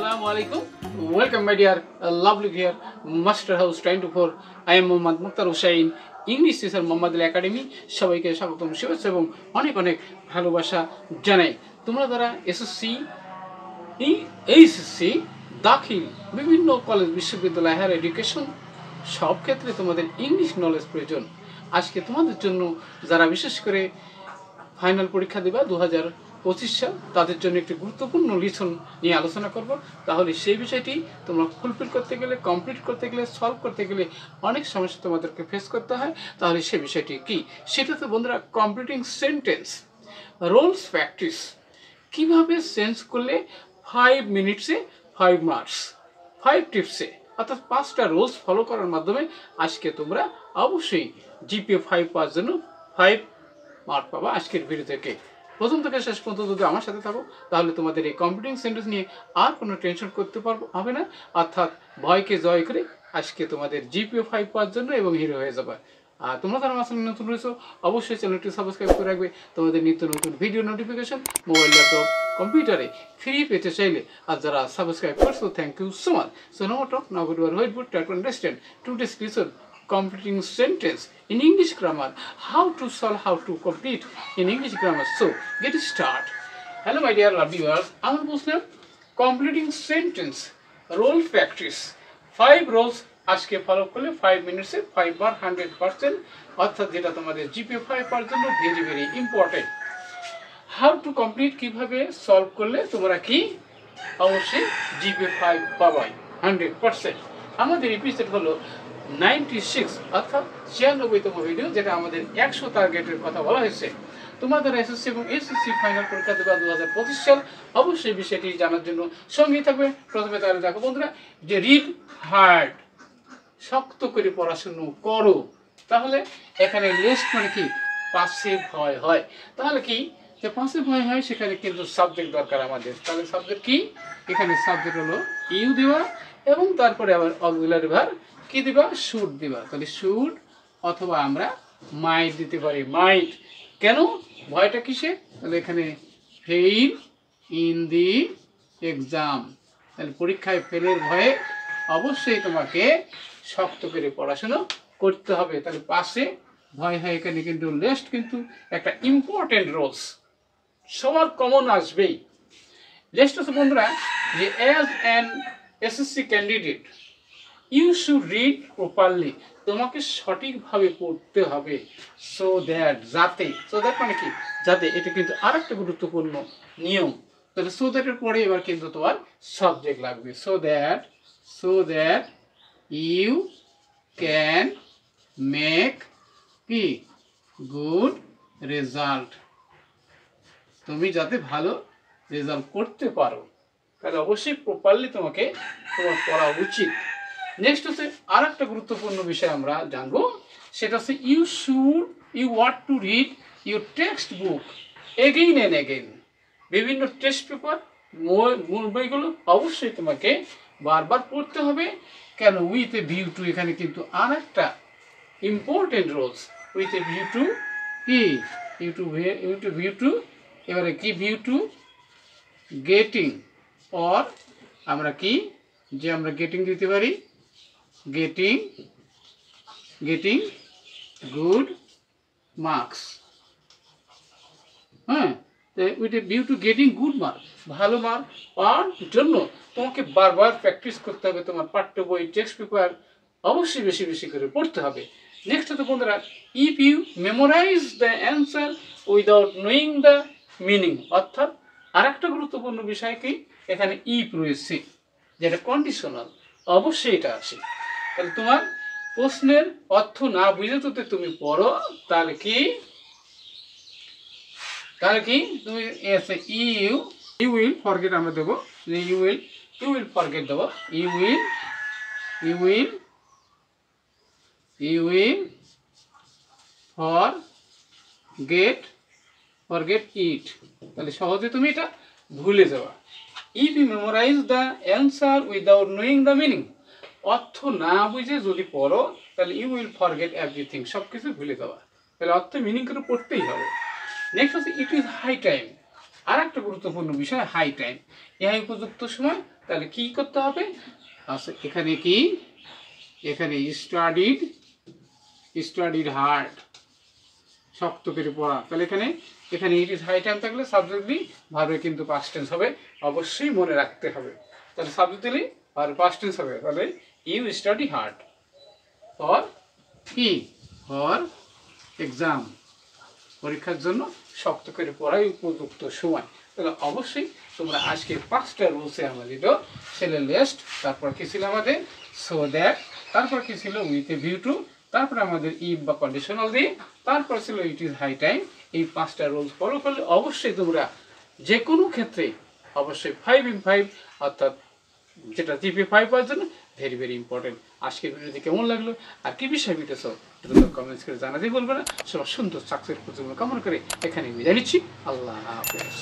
Assalamu alaikum. Welcome my dear lovely dear Master House 24. I am Mohammad Mukhtar Hussain, English teacher Mohammad Ali academy. সবাইকে স্বাগতম, শুভেচ্ছা এবং অনেক অনেক ভালোবাসা জানাই। তোমরা যারা এসএসসি, এইচএসসি, দাখিল, বিভিন্ন কলেজ, বিশ্ববিদ্যালয়, হায়ার এডুকেশন সব ক্ষেত্রে তোমাদের ইংলিশ নলেজ প্রয়োজন। আজকে তোমাদের জন্য যারা বিশেষ করে ফাইনাল পরীক্ষা দেবা 2025 সাল, তাদের জন্য একটি গুরুত্বপূর্ণ লিসন নিয়ে আলোচনা করব। তাহলে সেই বিষয়টি তোমরা ফুলফিল করতে গেলে, কমপ্লিট করতে গেলে, সলভ করতে গেলে অনেক সমস্যা তোমাদেরকে ফেস করতে হয়। তাহলে সেই বিষয়টি কি, সেটা তো বন্ধুরা কমপ্লিটিং সেন্টেন্স রোলস প্র্যাকটিস। কিভাবে সেন্স করলে 5 মিনিটসে 5 মার্কস, 5 টিপসে, অর্থাৎ 5টা রোলস ফলো করার মাধ্যমে আজকে তোমরা অবশ্যই জিপিএ 5 পাওয়ার জন্য 5 মার্ক পাবা আজকের ভিডিও থেকে। প্রথম থেকে শেষ পর্যন্ত যদি আমার সাথে থাকো তাহলে তোমাদের এই কম্পিউটিং সেন্টেন্স নিয়ে আর কোনো টেনশন করতে হবে না, অর্থাৎ ভয়কে জয় করে আজকে তোমাদের জিপিএ 5 পাওয়ার জন্য এবং হিরো হয়ে যাবে। আর তোমরা যারা আমার চ্যানেলে নতুন রয়েছো অবশ্যই চ্যানেলটি সাবস্ক্রাইব করে রাখবে। তোমাদের নিত্য নতুন ভিডিও নোটিফিকেশন মোবাইল, ল্যাপটপ, কম্পিউটারে ফ্রি পেতে চাইলে, আর যারা সাবস্ক্রাইব করছো thank you so much. So now talk now go to our whiteboard, try to understand today's lesson completing sentence in English grammar, how to solve, how to complete in English grammar. So get start. Hello my dear viewers, আমার প্রশ্ন completing sentence role practice 5 roles আজকে follow করলে 5 মিনিটসে 5 বার 100%, অর্থাৎ যেটা তোমাদের GPA 5 পাওয়ার জন্য very very important. How to complete, কিভাবে solve করলে তোমরা কি অবশ্যই জিপিএ 5 পাবাই 100%। আমাদের এপিসোড হলো 96, অর্থাৎ 96তম ভিডিও, যেটা আমাদের 100 টার্গেটের কথা বলা হয়েছে। তোমাদের এসএসসি এবং এসএসসি ফাইনাল পরীক্ষা দেবা 2025 সাল। অবশ্যই বিষয়টি জানার জন্য সঙ্গেই থাকবে। প্রথমে তাহলে দেখো বন্ধুরা, যে রিড হার্ড, শক্ত করে পড়াশুনো করো। তাহলে এখানে লেস্ট মানে কি, পাশে ভয় হয়। তাহলে কি, যে পাশে ভয় হয় সেখানে কিন্তু সাবজেক্ট দরকার আমাদের। তাহলে সাবজেক্ট কি, এখানে সাবজেক্ট হলো ইউ দেওয়া এবং তারপরে আবার অক্সিলারি ভার্ব কি দিবা, শুড দিবা। তাহলে শুড অথবা আমরা মাইট দিতে পারি, মাইট। কেন, ভয়টা কিসে, তাহলে এখানে ফেইল ইন দি এক্সাম, তাহলে পরীক্ষায় ফেলের ভয়ে অবশ্যই তোমাকে শক্ত করে পড়াশোনা করতে হবে। তাহলে পাশে ভয় হয়, এখানে কিন্তু লেস্ট কিন্তু একটা ইম্পর্টেন্ট রোলস সবার কমন আসবেই। লেস্ট হচ্ছে বন্ধুরা যে as an SSC candidate you should read properly, তোমাকে সঠিকভাবে পড়তে হবে। সো দ্যাট, যাতে, সো দ্যাট মানে কি, যাতে, এটা কিন্তু আর একটা গুরুত্বপূর্ণ নিয়ম। তাহলে সো দ্যাটের পরে এবার কিন্তু তোমার সাবজেক্ট লাগবে। So that you can make কি গুড রেজাল্ট, তুমি যাতে ভালো রেজাল্ট করতে পারো, তাহলে অবশ্যই প্রপারলি তোমাকে তোমার পড়া উচিত। নেক্সট হচ্ছে আর একটা গুরুত্বপূর্ণ বিষয় আমরা জানবো, সেটা হচ্ছে you want to read your text book again and again. বিভিন্ন টেক্সট পেপার, মূল বইগুলো অবশ্যই তোমাকে বারবার পড়তে হবে। কেন, উইথ এ ভিউ টু, এখানে কিন্তু আর একটা important roles, with a view to কি, ভিউ টু, এবারে কি, ভিউ টু গেটিং, অর আমরা কি, যে আমরা গেটিং দিতে পারি, গেটিং গুড মার্কস। হ্যাঁ, with a view two getting good mark, ভালো মার্ক পাওয়ার জন্য তোমাকে বারবার প্র্যাকটিস করতে হবে। তোমার পাঠ্য বই, টেক্সট পেপার অবশ্যই বেশি বেশি করে পড়তে হবে। নেক্সট হচ্ছে বন্ধুরা, if you memorize the answer without knowing the meaning, অর্থাৎ আর একটা গুরুত্বপূর্ণ বিষয় কি, এখানে ইফ রয়েছে যেটা কন্ডিশনাল, অবশ্যই এটা আছে। তাহলে তোমার প্রশ্নের অর্থ না বুঝে যদি তুমি পড়ো তাহলে কি তুমি ইউ উইল ফরগেট, আমরা দেবো ইউ উইল ফরগেট দেবো, ইউ উইল ফরগেট ইট, তাহলে সহজে তুমি এটা ভুলে যাওয়া। If you memorize the answer without knowing the meaning, অর্থ না বুঝে যদি পড়ো তাহলে ইউ উইল ফরগেট এভরিথিং, সব কিছু ভুলে যাওয়া। তাহলে অর্থ মিনিং করে পড়তেই হবে। নেক্সট হচ্ছে ইট ইজ হাই টাইম, আর একটা গুরুত্বপূর্ণ বিষয় হাই টাইম, ইহা উপযুক্ত সময় তাহলে কি করতে হবে? আচ্ছা এখানে কি, এখানে স্টাডিড হার্ড, শক্ত করে পড়া। তাহলে এখানে ইট ইজ হাই টাইম থাকলে সাবজেক্ট দিই ভাবে কিন্তু পাস্ট টেন্স হবে, অবশ্যই মনে রাখতে হবে। তাহলে সাবজেক্ট দিলে ভাবে পাস্ট টেন্স হবে। তাহলে ইউ স্টাডি হার্ড ফর কি, ফর এক্সাম, পরীক্ষার জন্য শক্ত করে পড়াই উপযুক্ত সময়। তাহলে অবশ্যই তোমরা আজকে 5টা রুলসে আমাদের ছেলে লিস্ট, তারপর কি ছিল আমাদের সো দ্যাট, তারপর কি ছিল উইথ এ ভিউ টু, তারপর আমাদের ইফ বা কন্ডিশনাল দিয়ে, তারপর ছিল ইট ইজ হাই টাইম। এই 5টা রুলস ফলো করলে অবশ্যই তোমরা যে কোনো ক্ষেত্রে অবশ্যই 5 in 5 অর্থাৎ যেটা জিপি 5 পাওয়ার জন্য ভেরি ভেরি ইম্পর্টেন্ট। আজকের ভিডিওটি কেমন লাগলো আর কি বিষয় ভিডিও কমেন্টস করে জানাতেই বলবে না। সবার সুন্দর সাকসেসফুল জীবন কামনা করে এখানে বিদায় নিচ্ছি। আল্লাহ হাফেজ।